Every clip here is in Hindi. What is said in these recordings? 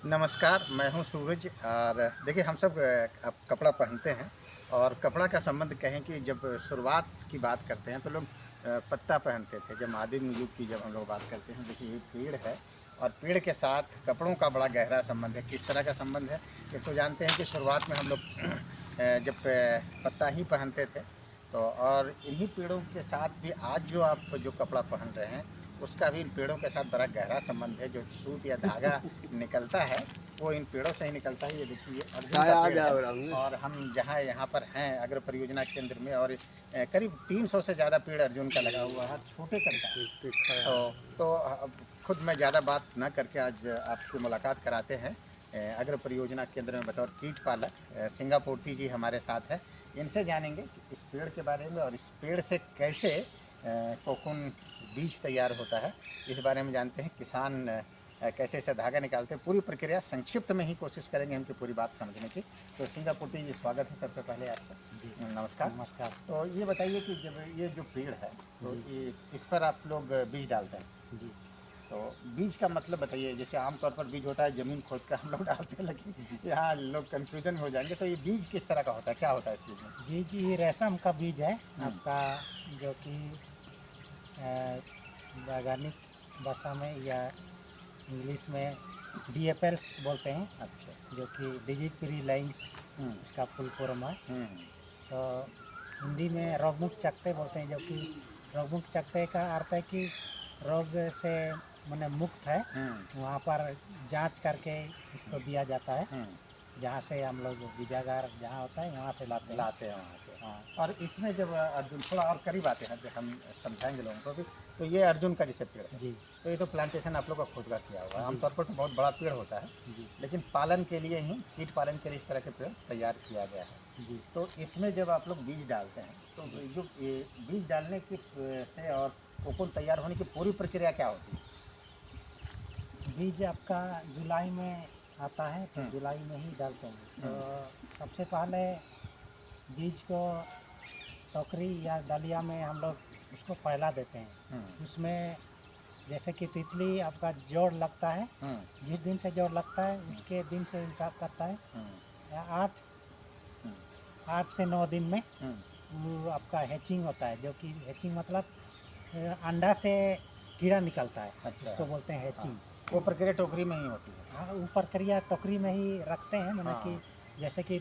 नमस्कार, मैं हूँ सूरज और देखिए हम सब अब कपड़ा पहनते हैं और कपड़ा का संबंध कहें कि जब शुरुआत की बात करते हैं तो लोग पत्ता पहनते थे। जब आदिम युग की जब हम लोग बात करते हैं, देखिए ये पेड़ है और पेड़ के साथ कपड़ों का बड़ा गहरा संबंध है। किस तरह का संबंध है? एक तो जानते हैं कि शुरुआत में हम लोग जब पत्ता ही पहनते थे तो और इन्हीं पेड़ों के साथ भी आज जो आप जो कपड़ा पहन रहे हैं उसका भी इन पेड़ों के साथ बड़ा गहरा संबंध है। जो सूत या धागा निकलता है वो इन पेड़ों से ही निकलता है। ये देखिए ये अर्जुन का पेड़ है और हम जहाँ यहाँ पर हैं अग्र परियोजना केंद्र में और करीब 300 से ज़्यादा पेड़ अर्जुन का लगा हुआ है, छोटे करता है। तो अब खुद मैं ज़्यादा बात न करके आज आपकी मुलाकात कराते हैं अग्र परियोजना केंद्र में बतौर कीट पालक सिंगापुरती जी हमारे साथ है। इनसे जानेंगे कि इस पेड़ के बारे में और इस पेड़ से कैसे कोकून बीज तैयार होता है, इस बारे में जानते हैं। किसान कैसे इसे धागा निकालते हैं, पूरी प्रक्रिया संक्षिप्त में ही कोशिश करेंगे हमकी पूरी बात समझने की। तो सिंगापुरती जी स्वागत है सबसे पहले आपका। जी नमस्कार। नमस्कार। तो ये बताइए कि जब ये जो पेड़ है तो ये इस पर आप लोग बीज डालते हैं, जी तो बीज का मतलब बताइए। जैसे आमतौर पर बीज होता है ज़मीन खोद कर हम लोग डालते हैं, लेकिन यहाँ लोग कन्फ्यूजन में हो जाएंगे। तो ये बीज किस तरह का होता है, क्या होता है इस बीज में? बीज ये रेशम का बीज है आपका, जो कि वैज्ञानिक भाषा में या इंग्लिश में DFLs बोलते हैं, अच्छा। जो कि डिजीज फ्री लाइन्स इसका फुल फॉर्म है। तो हिंदी में रोगमुक्त चकते बोलते हैं, जो कि रोगमुक्त चकते का अर्थ है कि रोग से माने मुक्त है। वहाँ पर जांच करके इसको दिया जाता है, जहाँ से हम लोग बीजागार जहाँ होता है वहाँ से लाते हैं वहाँ से। हाँ और इसमें जब अर्जुन थोड़ा और करीब आते हैं, जब हम समझाएंगे लोगों को भी, तो ये अर्जुन का जैसे पेड़ है, जी तो ये तो प्लांटेशन आप लोग का खुद का किया हुआ है। आमतौर पर तो बहुत बड़ा पेड़ होता है, जी लेकिन पालन के लिए ही, कीट पालन के लिए इस तरह के पेड़ तैयार किया गया है। जी। तो इसमें जब आप लोग बीज डालते हैं तो जो ये बीज डालने की से और कोकून तैयार होने की पूरी प्रक्रिया क्या होती है? बीज आपका जुलाई में आता है, तो जुलाई में ही डालते हैं। तो सबसे पहले बीज को टोकरी या डलिया में हम लोग उसको फैला देते हैं। उसमें जैसे कि तितली आपका जोड़ लगता है, जिस दिन से जोड़ लगता है उसके दिन से हिसाब करता है, या 8 से 9 दिन में वो आपका हैचिंग होता है। जो कि हैचिंग मतलब अंडा से कीड़ा निकलता है। अच्छा। उसको बोलते हैं हैचिंग। वो प्रक्रिया टोकरी में ही होती है? हाँ, वो प्रक्रिया टोकरी में ही रखते हैं। मैंने कि जैसे कि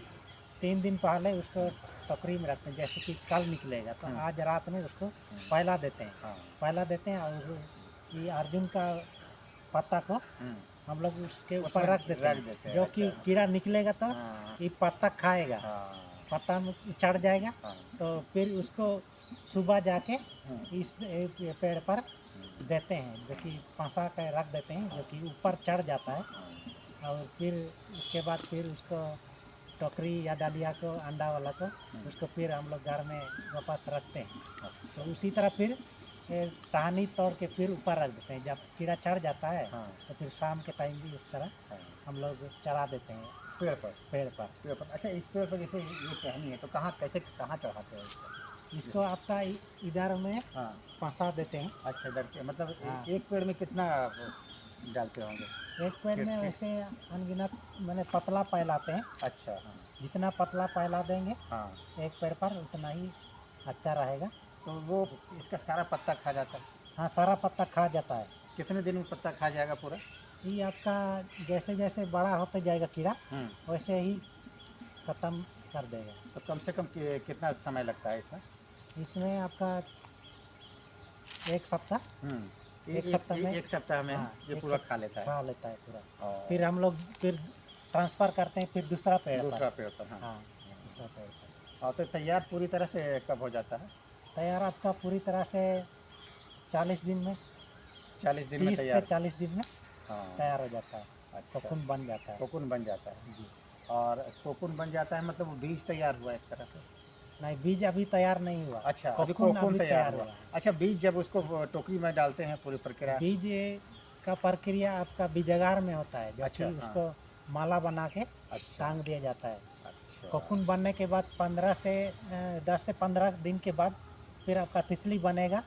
3 दिन पहले उसको टोकरी में रखते हैं, जैसे कि कल निकलेगा तो आज रात में उसको फैला देते हैं। फैला देते हैं और ये अर्जुन का पत्ता को हम लोग उसके ऊपर रख देते हैं, जो कि कीड़ा निकलेगा तो ये पत्ता खाएगा, पत्ता में चढ़ जाएगा। तो फिर उसको सुबह जाके इस पेड़ पर देते हैं, जो कि फंसा कर रख देते हैं, जो कि ऊपर चढ़ जाता है। और फिर उसके बाद फिर उसको टोकरी या डालिया को, अंडा वाला को, उसको फिर हम लोग घर में वापस रखते हैं। तो उसी तरह फिर टहनी तोड़ के फिर ऊपर रख देते हैं। जब कीड़ा चढ़ जाता है तो फिर शाम के टाइम भी उस तरह हम लोग चढ़ा देते हैं पेड़ पर। पेड़ पर। अच्छा, इस पेड़ पर जैसे ये टहनी है तो कैसे कहाँ चढ़ाते हैं इसको? इसको आपका इधर में फंसा देते हैं। अच्छा, इधर के मतलब एक पेड़ में कितना डालते होंगे? एक पेड़ में वैसे अनगिनत मैंने पतला फैलाते हैं। अच्छा। जितना पतला फैला देंगे एक पेड़ पर उतना ही अच्छा रहेगा। तो वो इसका सारा पत्ता खा जाता है? हाँ, सारा पत्ता खा जाता है। कितने दिन में पत्ता खा जाएगा पूरा? ये आपका जैसे जैसे बड़ा होते जाएगा कीड़ा, वैसे ही ख़त्म कर देगा। तो कम से कम कितना समय लगता है इसमें? इसमें आपका एक सप्ताह एक सप्ताह में ये पूरा खा लेता है पूरा। फिर हम लोग फिर ट्रांसफ़र करते हैं फिर दूसरा पेड़ पर। दूसरा पेड़ पर। हाँ, दूसरा पेड़ पर। और तो तैयार पूरी तरह से कब हो जाता है? तैयार आपका पूरी तरह से 40 दिन में, 40 दिन में तैयार? 40 दिन में तैयार हो जाता है। अच्छा। कोकून बन जाता है। कोकून बन जाता है जी। और कोकून बन जाता है मतलब वो बीज तैयार हुआ एक तरह से? नहीं, बीज अभी तैयार नहीं हुआ। अच्छा, अभी कोकून तैयार हुआ। अच्छा, बीज जब उसको टोकरी में डालते हैं पूरी प्रक्रिया? बीज का प्रक्रिया आपका बीजागार में होता है, जो कि उसको माला बना के टांग दिया जाता है। अच्छा। कोकून बनने के बाद 10 से 15 दिन के बाद फिर आपका तितली बनेगा।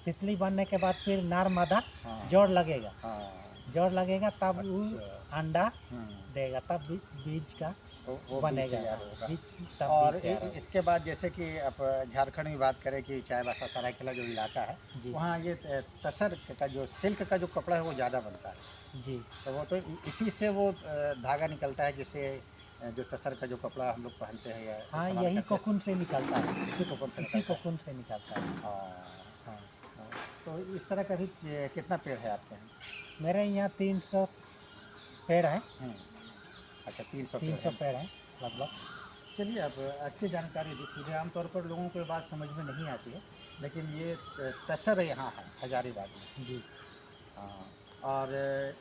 तितली बनने के बाद फिर नार मादा जोड़ लगेगा। जड़ लगेगा तब वो अच्छा। अंडा हम्म, देगा, तब बीज का वो बीज बनेगा। तैयार होगा। बीज तब और बीज तैयार होगा। इसके बाद जैसे कि अब झारखंड में बात करें कि चाईबासा सरायकेला जो इलाका है, जी वहाँ ये तसर का जो सिल्क का जो कपड़ा है वो ज़्यादा बनता है। जी। तो वो तो इसी से वो धागा निकलता है, जिससे जो तसर का जो कपड़ा हम लोग पहनते हैं या हाँ, इस्तेमाल यही करते हैं, कोकून से निकलता है। इसी कोकून से इसी निकलता है। कोकून से निकलता है। हाँ। हाँ, हाँ। तो इस तरह का भी कितना पेड़ है आपके यहाँ? मेरे यहाँ 300 पेड़ हैं। हम्म, अच्छा 300 पेड़ 300 है। पेड़ हैं लगभग। चलिए, अब अच्छी जानकारी दी। सीधे आमतौर पर लोगों को ये बात समझ में नहीं आती है, लेकिन ये तसर यहाँ है हजारीबाग में। जी हाँ। और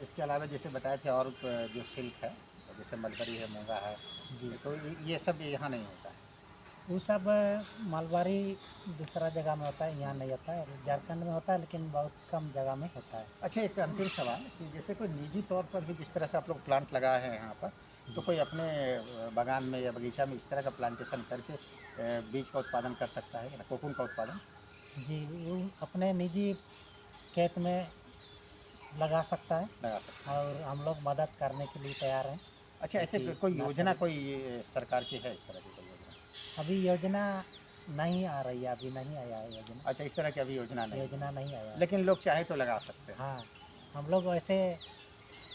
इसके अलावा जैसे बताए थे, और जो सिल्क है, जैसे मलबरी है, मूंगा है, जी। तो ये सब यहाँ नहीं होता है। वो सब मालवाड़ी दूसरा जगह में होता है, यहाँ नहीं होता है। झारखंड में होता है लेकिन बहुत कम जगह में होता है। अच्छा, एक अंतिम सवाल कि जैसे कोई निजी तौर पर भी जिस तरह से आप लोग प्लांट लगाए हैं यहाँ पर, तो कोई अपने बागान में या बगीचा में इस तरह का प्लांटेशन करके बीज का उत्पादन कर सकता है, कोकून का उत्पादन? जी, वो अपने निजी खेत में लगा सकता है लगा सकते हैं। और हम लोग मदद करने के लिए तैयार हैं। अच्छा, ऐसे क्योंकि कोई योजना नर्सरी कोई सरकार की है, इस तरह की कोई योजना? अभी योजना नहीं आ रही है, अभी नहीं आया है योजना। अच्छा, इस तरह की अभी योजना नहीं है। योजना नहीं आया है। लेकिन लोग चाहे तो लगा सकते हैं। हाँ, हम लोग वैसे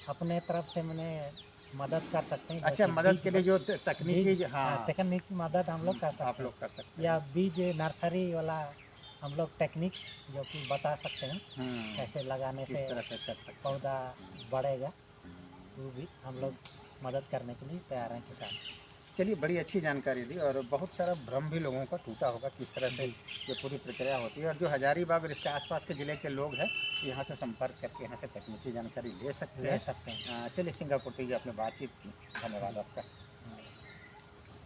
अपने तरफ से मैंने मदद कर सकते हैं। अच्छा, जैसे मदद बीज के लिए जो तकनीकी बीज हाँ, तकनीकी मदद हम लोग कर आप सकते लोग कर सकते हैं, या बीज नर्सरी वाला हम लोग टेक्निक जो कि बता सकते हैं हैं। कैसे लगाने किस से तरह से कर सकते हैं। पौधा बढ़ेगा। वो भी हम लोग मदद करने के लिए तैयार हैं किसान। चलिए, बड़ी अच्छी जानकारी दी, और बहुत सारा भ्रम भी लोगों का टूटा होगा किस तरह से ये पूरी प्रक्रिया होती है। और जो हजारीबाग और इसके आसपास के ज़िले के लोग हैं, यहाँ से संपर्क करके यहाँ से तकनीकी जानकारी ले सकते ले हैं। सकते हैं। चलिए, सिंगापुर जी, आपने बातचीत की, धन्यवाद आपका। हाँ।